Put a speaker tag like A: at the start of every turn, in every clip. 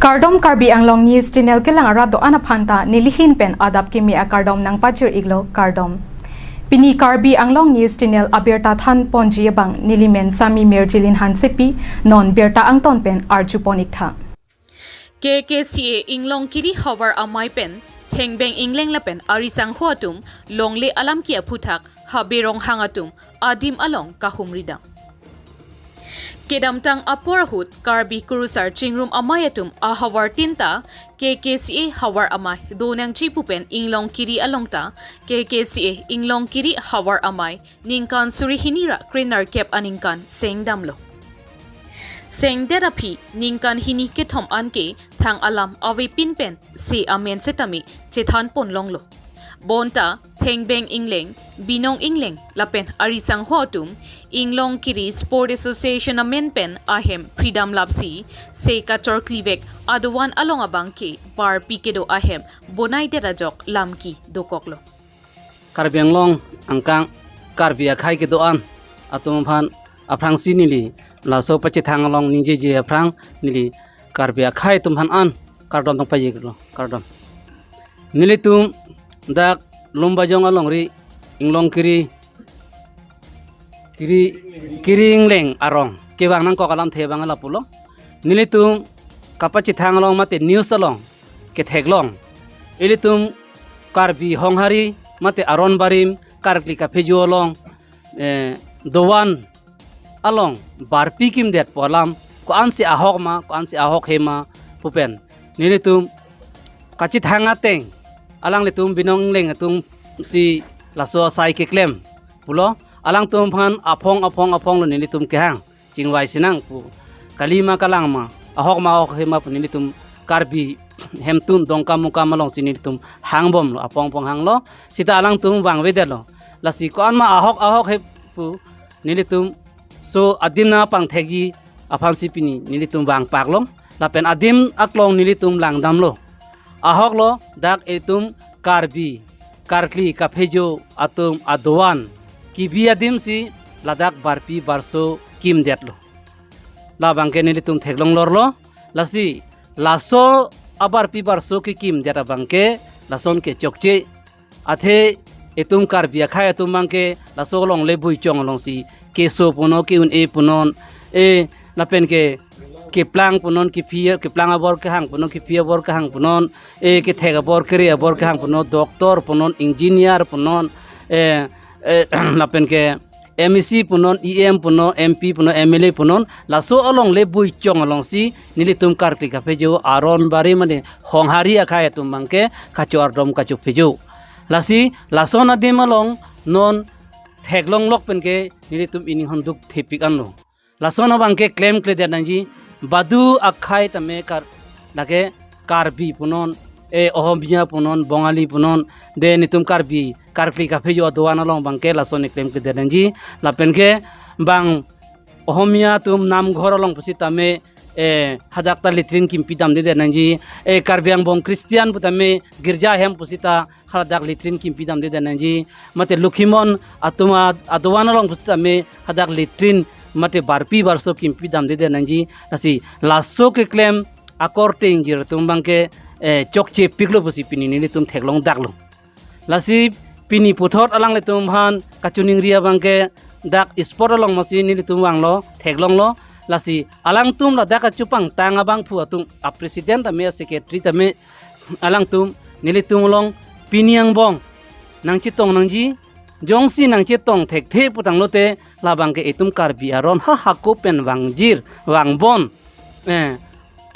A: Kardom Karbi Anglong News Channel kelang arab do anaphanta nilihin pen adap kimi a kardom nang pachir iglo kardom. Pini Karbi Anglong News Channel abirta than ponji bang nilimen sami merjilin hansepi non berta angton pen arjuponik tha.
B: Kkca Inglong kiri hawar amai pen Thengbeng Ingleng Lapen Arisangho atum longle alam kia putak haberong hangatum adim along kahumrida. Kedamtang aporahut Karbi kurusar chingrum amayatum ahawar tinta Kkca hawar amai donang chipupen Inglong kiri alongta Kkca Inglong kiri hawar amai ningkan surihinira krinar kep aningkan sengdamlo. Seng terapi ningkan hini ketom anke thang alam awe pinpen si amen setami chethan pon longlo. Bonta Thengbeng Ingleng Binong Ingleng Lapen Arisangho atum Inglong kiri Sport Association amen pen ahem freedom lapsi se kator klivek aduan along abangke bar pikedo ahem bonai derajok lamki dokoklo.
C: Karbi Anglong angkang Karbi akai ke doan atum phan aprang sinili laso pache thang along ninje je aprang nili Karbi akai tum phan an kardom tong paje lo kardom nili tum dak lomba jong along ri Inglong kiri Ingleng arong ke bang nang ko kalam the bang ala pulo nili tum kapachi thang along mate news along ke theglong ili tum Karbi honghari mate aron barim karkli ka phejo along dowan along barpi kim det polam ko ansi ahok ma ko ansi ahok hema pupen nili tum kachi thanga teng alang le tum binong leng tum si laso sai ke klem pulo alang tum phan apong lo nili tum kehang chingwai sinang pu kalima kalang ma ahok ma ahok hema pu nili tum Karbi hemtun dongka muka malong sini tum hangbom lo apong hanglo sita alang tum wang wedelo lasi ko an ma ahok he pu nili tum so adim na pang thegi aphan sipini nili tum wang paklong lapen adim aklong nili tum langdam lo ahok lo dak etum Karbi karkli kaphejo atum adowan ki biadim si ladak barpi barso kim detlo la bangke nili tum theglong lorlo lasi laso abar pi barso ki kim deta bangke lason ke chokche athe etum Karbi akhai etum bangke laso long le bui chong long si keso puno ki un e punon e lapen ke plang punon ki phia ke plang abor ke hang punon ki phia bor ke hang punon e ke thega bor kre abor ke hang punon doktor punon engineer punon lapen ke MEC punon EM punon MP punon MLA punon laso along le bui chong along si nili tum karkli ka phejo aron bari mane honghari akhai tum bangke kachor dom kachu phejo lasi lason adim along non theglong lok penke nili tum ining handuk thepik anlo lason bangke claim kle danji badu akhai tame kar lage Karbi punon e ohomia punon bongali punon de nitum Karbi karkli ka phejo doan along bangke lason claim kle danji lapenke bang ohomia tum nam ghor along pusi tame hadakta litrin kimpi dam de danji Karbi Angbong Christian putame girja hem pusita hadak litrin kimpi dam de danji mate lukhimon atuma adowan along pusi tame hadak litrin mate barpi barso kimpi dam de nanji nasi lasso ke claim akorte injir tumbangke chokche piklo pusi pini ni tum theglong daklo lasi pini puthot alang le tum han kachuning ria bangke dak sport along masi ni tum wanglo theglong lo lasi alang tum la dak chupang tanga bang phu atung a president ame secretary tame alang tum ni tum long pini Angbong nang chitong nangji jongsi nang chetong thek the putang lote labang ke etum Karbi aron ha ko pen wangjir wangbon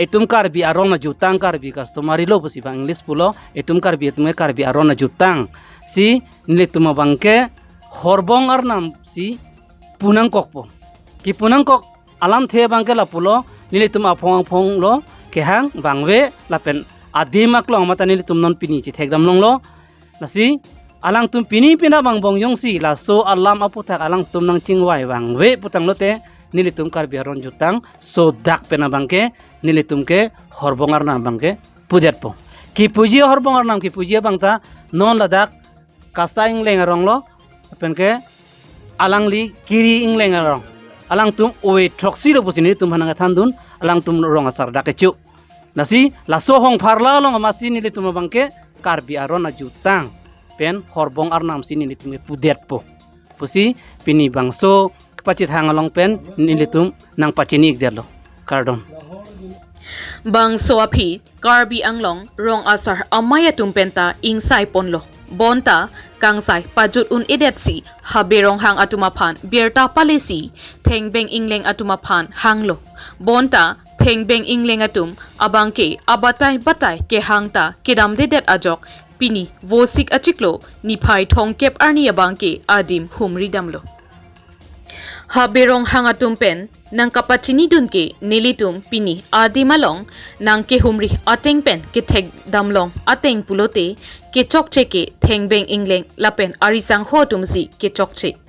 C: etum Karbi aron na jutang Karbi customary lo pusi bang English pulo etum Karbi aron na jutang si niletum bangke Horbong Arnam si Punangkokpo ki Punangkok alam the bangke la pulo niletum apong lo Kehang bangwe lapen adimak long mata niletum non pini chi thekdam long lo lasi alang tum pini pina bang bong yongsi la so alam aputak alang tum nang chingwai bang we putang lote nilitum Karbi aron jutang so dak pena bangke nilitum ke Horbong Arnam bangke pudet po ki puji Horbong Arnam ki puji bangta non ladak kasa Ingleng arong lo penke alang li kiri Ingleng arong alang tum oe troksi lo pusi nilitum hananga thandun alang tum rong asar dakechu Nasi laso hong parla long amasi nili tum bangke karbi aron na jutang pen horbong Arnam sini nili tum pudet po. Pusi pini bangso kapacit hangalong pen nili tum nang pacinik derlo. Kardom.
B: Bang soapi karbi anglong rong asar amaya tumpenta ingsai ponlo. Bonta kangsai pajut un edetsi haberong hang atumapan bierta palesi Thengbeng Ingleng atumapan hanglo. Bonta Thengbeng Ingleng atum abangke abatai batai Kehang ta kedam dedet ajok pini vosik achiklo nipai thongkep arni abangke adim humri damlo. Haberong hangatum pen nang kapachini dunke nilitum pini adimalong nang ke humri Ateng pen ke thek damlong Ateng pulote ke chokche ke Thengbeng Ingleng Lapen Arisangho tumsi ke chokche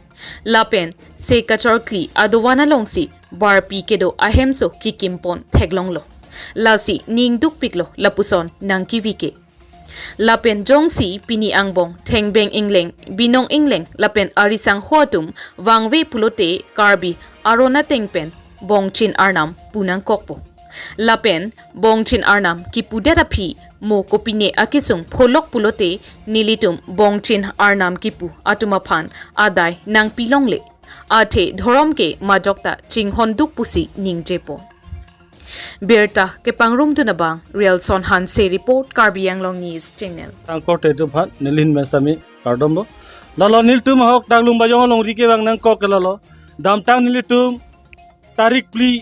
B: Lapen se kachorkli adowana longsi bar pi kedo ahemso kikimpon theglonglo lasi ning duk piklo lapuson nang kivike Lapen jongsi pini angbong Thengbeng Ingleng binong Ingleng Lapen Arisangho tum wangwe pulote karbi arona tengpen bongchin Arnam Punangkokpo Lapen bongchin Arnam kipudera phi mo kopine akisung pholok pulote nilitum bongchin Arnam kipu atumaphan adai nang pilongle athe dhoromke majokta chinghonduk pusi ningjepo Berta ke pangrum tu nabang real son han se report Karbi Anglong News Channel
D: Angkote tu phat nilin mesami kardom lo lalo nil tum hok daglum bajong long rike bang nang kok lalo dam tang nil tum tarik pli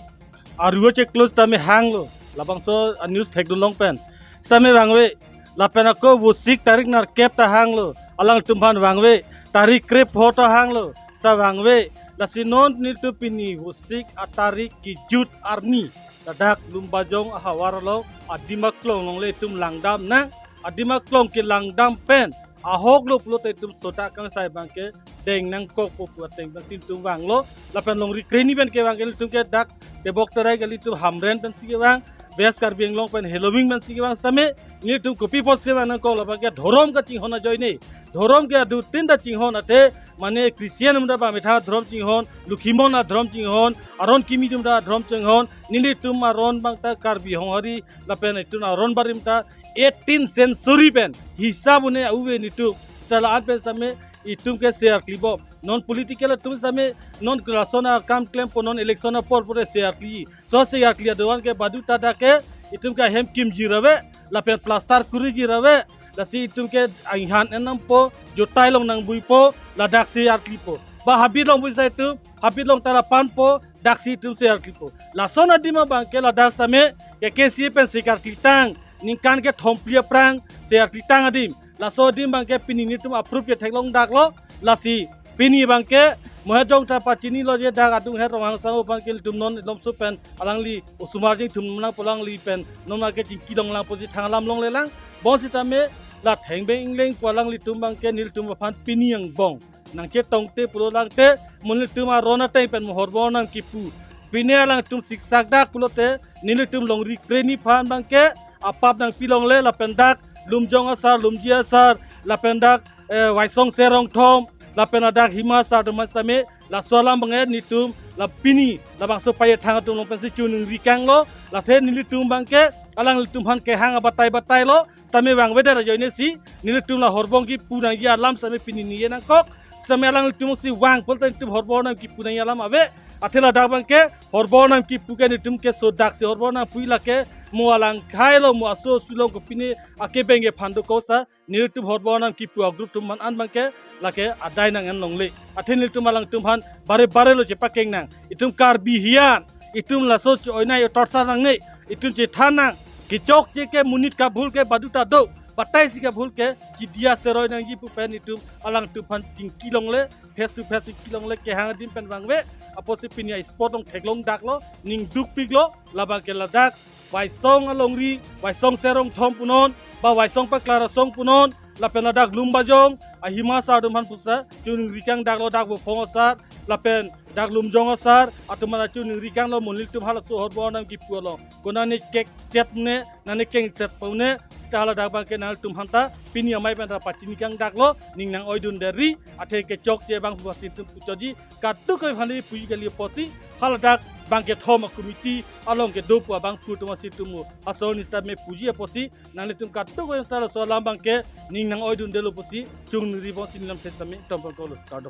D: aruo che close tame hang lo labang so news thek long pen stame bangwe lapen ko busik tarik nar kep ta hang lo alang tum phan bangwe tarik krep photo hang lo sta bangwe lasinon nil tu pini busik atarik kijut arni dadak lumbajong hawarlo adimaklong long le tum langdam na adimaklong ke langdam pen ahok lo pulote tum sota kang sai bangke deng nang kok po puateng bang sin tum wanglo lapan long rikreni ben ke wangel tum ke dak debok terai gali tum hamren ben sige wang beas kar biang long pen halloween ben sige wang stame ni tum kopi pot se wang ko laba ke dhorom ka ching hona joy nei dhorom ke du tin da ching hon ate mane Christian umda ba metha dhrom ching hon lukhimon na dhrom ching hon aron kimi dum da dhrom ching hon nili tum aron bang ta karbi honghari lapen itun aron barim ta 18th century pen hisab une auwe nitu stala an pen same itum ke share klibo non political tum same non rasona kam claim po non election por pore share kli so share kli doan ke badu ta da ke itum ka hem kim jirawe lapen plaster kuri jirawe lasi itum ke aihan enam po jotai long nang bui po ladak share klipo ba habit long bui sai tu habit long tara pan po daksi tum share klipo la sona dima bang ke ladak same ke si pen sikar klitang ningkan ke thomplia prang share klitang adim la so dim bang ke pini ni tum approve ke thaklong dak lo lasi pini bang ke mohajong ta pachini lo je dak adung he romang sang bang ke tum non lom su pen alang li usumar jing tum lang polang li pen non ma ke jingki dong lang posi thanglam long le lang bon sitame la Thengbeng Ingleng polang li tum bang ke nil tum phan pini yang bong nang che tong te pulo lang te mun li tum arona te pen horbong nang kipu pini lang tum siksak dak pulo te nil tum long ri kreni phan bang ke apap nang pilong le la pendak lumjong asar lumji asar la pendak waisong serong thom la penadak hima sar demas tame la solam banget nitum la pini la bangso paye thang tum long pensi chun rikang lo la the nilitum bangke alang litum han Kehang batai batai lo tame bang weda joine si nilitum la horbong ki punang ya lam same pini ni nang kok tame alang litum si wang polta tum horbong nam ki punang ya lam ave athela dak bangke horbong nam ki puke nitum ke so dak si horbong nam puila ke mualang khailo mu aso sulong ko pini ake benge phando ko sa nilitum horbong nam ki pu group tum man an bangke lake adai nang an longle athen nilitum alang tum han bare bare lo je pakeng nang itum karbi hian itum la so oinai torsa nang nei itum je thanang ki chok je ke munit ka bhul ke baduta do batai si ke bhul ke ki dia seroi nang ji pu pen itum alang tum han ting kilong le face kilong le ke hang dim pen bangwe aposi pinia sport ong theklong dak lo ning duk piglo laba ke ladak waisong alongri waisong serong thom punon ba waisong paklara song punon lapen ladak lumbajong ahima sa dumhan pusa chun rikang dak lo dak bo phong asar lapen dak lumjong asar atumana chun rikang lo munil tum hala so horbong nam ki pulo konani kek tep ne nani keng set pone stala dak ba ke nal tum hanta pini amai pen ra pachini kang dak lo ning nang oidun dari athe ke chok je bang puasin tum pujoji katu koi phani pui gali posi hala dak bang ke thom committee along ke dopu bang pu tuma situmu ason ista me puji posi nang tum katto ko sala so lambang ke ning nang oidun delo posi chung ri posi nilam setami tompon kolo kado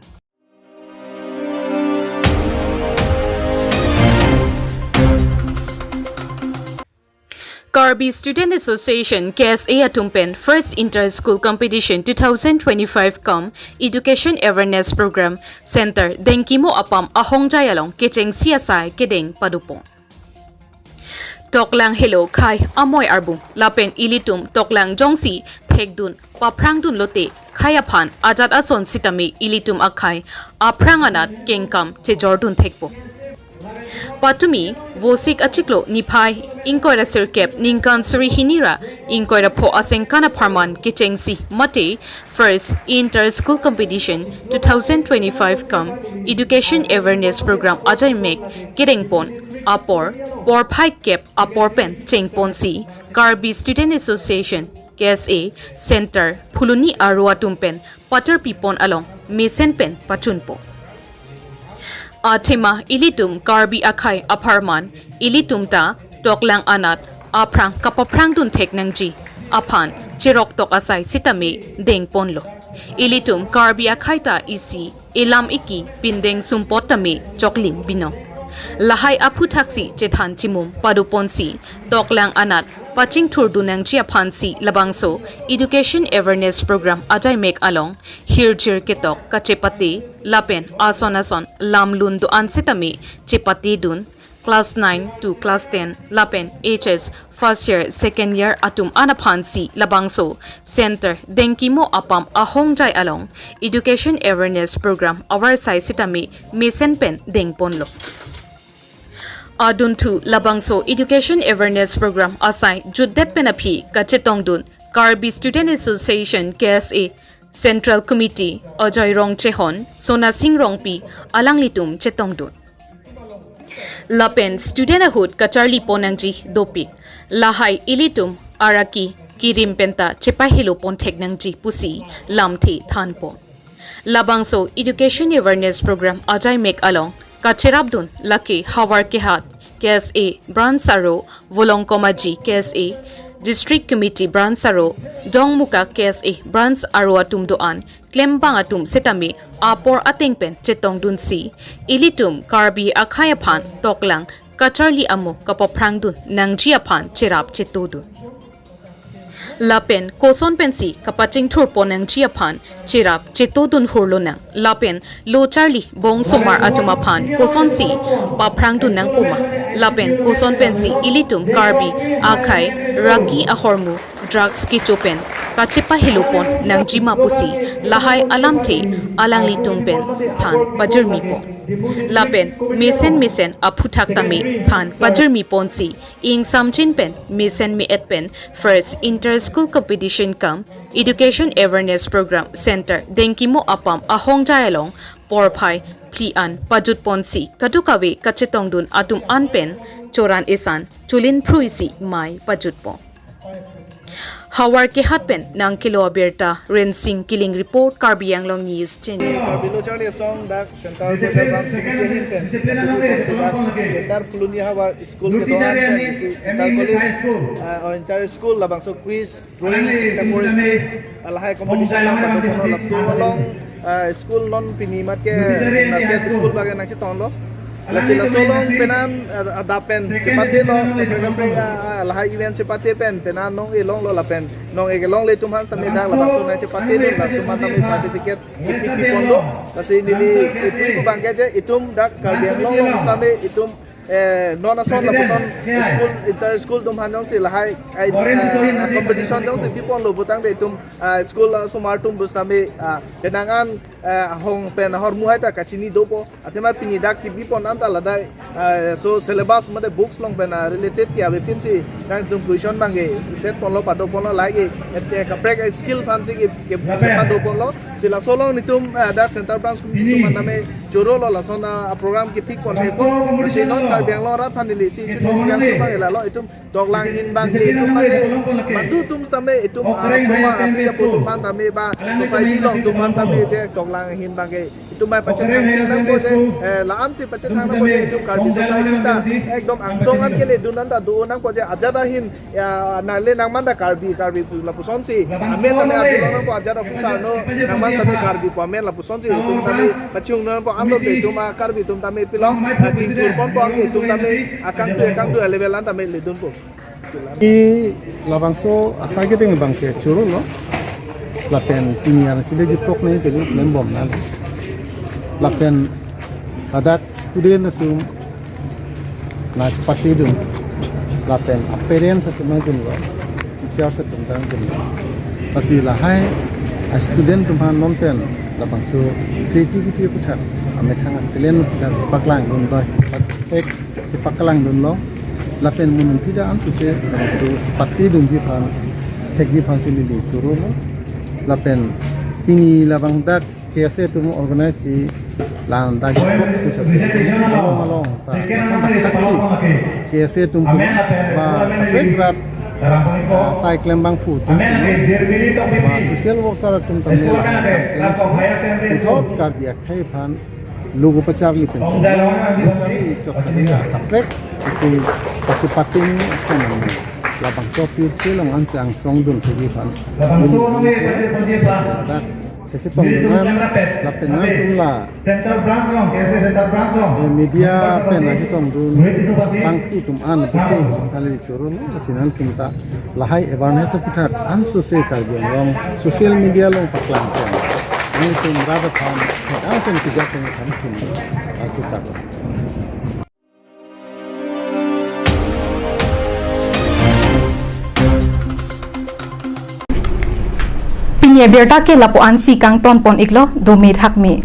B: Karbi Student Association Kkca Atumpen First Inter-School Competition 2025 Education Awareness Program Center Dengkimo Apam Ahongjay along Kecheng Siasai Kedeng Padupong Toklang Hello Khai Amoy Arbung Lapen Ilitum Toklang Jongsi Thegdun Paprangdun Lote Khayapan Ajat Ason Sitami Ilitum Akai Apranganat Kengkam Chejordun Thekpo Patumi Vosik Achiklo Nipai Inkoira Sirkep Ninkan Surihinira Inkoira Po Asengkana Parman Kichengsi Mate First Inter-School Competition 2025 Education Awareness Program Ajay Mek Kedengpon Apor Porpai Kep Aporpen Chengpon Si Karbi Student Association Kkca Center Phuluni Arua Tumpen Pater Pipon Along Mesenpen Pachunpo Athema ilitum karbi akhai aparman ilitum ta toklang anat aprang kapaprang dun theknangji aphan chirok tok asai sitame dengponlo ilitum karbi akhai ta isi elam iki pindeng sumpotame choklim bino lahai aphu thaksi chethan chimum paduponsi toklang anat Paching Thurdunang Chia Phansi Labangso Education Awareness Program Ajay Mek Along Hirjir Ketok Kachepati Lapen Ason Lamlun Du Ansitami Chepati Dun Class 9 to Class 10 Lapen HS First Year Second Year Atum Anaphansi Labangso Center Dengkimo Apam Ahongjay Along Education Awareness Program Awarsai Sitami Mesenpen Dengponlo Aduntu Labangso Education Awareness Program Asai Judet Penapi Kachetongdun Karbi Student Association Kkca Central Committee Ajay Rong Chehon Sona Sing Rongpi Alanglitum Chetongdun Lapen Studenthood Kacharli Ponangji Dopik Lahai Ilitum Araki Kirim Penta Chepahilo Ponteknangji Pusi Lamthi Thanpo Labangso Education Awareness Program Ajay Mek Along Kachirabdun Laki Hawar Kehat Kkca Branch Saro Volong Komaji Kkca District Committee Branch Saro Dongmuka Kkca Branch Arua Tumdoan Klembang Atum Setami Apor Atengpen Chetongdun Si Ilitum Karbi Akhayapan Toklang Kacharli Amo Kapoprangdun Nangjiapan Chirap Chetudun Lapen Koson Pensi Kapaching Turpo Nangjiapan Chirap Chetudun Hurlunang Lapen Lo Charlie Bong Somar Atumapan Koson Si Paprangdun Nang Puma Lapen Koson Pensi Ilitum Karbi Akai Raki Ahormu Drugs Kichopen Kachepa Hilupon Nangjima Pusi Lahai Alamte Alanglitumpen Than Pajermipon Lapen Mesen Aputaktame Than Pajermipon Si Ing Samchinpen Mesen Me Etpen First Inter-School Competition Education Awareness Program Center Dengkimo Apam Ahongjay Along Porpai Plian Pajut Ponsi Kadukawe Kachetongdun Atum Anpen Choran Isan Chulin Pruisi Mai Pajutpo Hawar Kehatpen Nang Kilo Aberta Rensing Killing Report Karbi Anglong News Channel
E: Karbilo Charlie song dak Central Branch Committee Center Puluni Hawar School ke doan Inter College Inter School Labangso quiz drawing temporary space alahai competition lang patukono lasu along school non pinimat ke naket school bagian nang chitong lo Lasila solong penan adapen cepate lo sampai lahai event cepate pen penan nong ilong lo lapen nong egelong le tumhan sampai dah langsung naik cepate lo langsung mata me certificate kiki pondo kasi nili itu bangke je itum dak kalbian long sampai itum non ason lapuson school inter school tumhan nong si lahai competition nong si pipon lo butang de itum school sumartum sampai kenangan hong pen hormu hai ta kachini dopo athema pinidak ki pipon anta ladai so syllabus made books long pen related ki ave pinsi nang tum question bange set polo pado polo lagi ka prek skill fancy ki pado polo sila solong nitum da center branch committee tum name joro lo lasona program ki tik pon heko sinon ka beng lo rat phanili si chu yang tu bang la lo itum doglang hin bang ki itum madu tum same itum soma apia putum pan tame ba society long tum pan tame je doglang lang hin bangke itu mai pacet nang boje laan si pacet nang boje itu karbi society ta ekdom angsongan kele dunan da do nang boje ajada hin ya nale nang manda karbi la pusonsi amen tane ajada nang po ajada fusar no nang man tame karbi po amen la pusonsi tum tame pachung nang po ando te tum karbi tum tame pilong cingkur pon po tum tame akang tu levelan tame ledun po
F: I labangso asage ding bangke churu no lapen tinian sile jitok ne jadi membom nal lapen adat student tu na pasti dum lapen appearance tu na dum teacher sa tentang dum pasti lahai student tu han nonten labangso creativity ku than amet hang talent dan sepaklang dum doi ek sepaklang dum lo lapen munun tidak am suse so pati dum ji phan thegi phan sili li suru no lapen tini labang dak kese tum organize si lan dak tu so malong ta taksi kese tum ba regrat cycling bang food ba social worker tum tamne without kardia khai phan logo pacar lipen tapek itu pacepatin senang labang sopir celong ansang songdun kiripan kasi tonggan lapenan tula media pena hitongdun tangku tuman betul kali curun sinan kita lahai awareness putar ansu se karbiang social media long paklang ini tu meraba kan langsung tiga kan asu tak
A: Pinya berta ke lapo ansi kang ton pon iklo do me thak me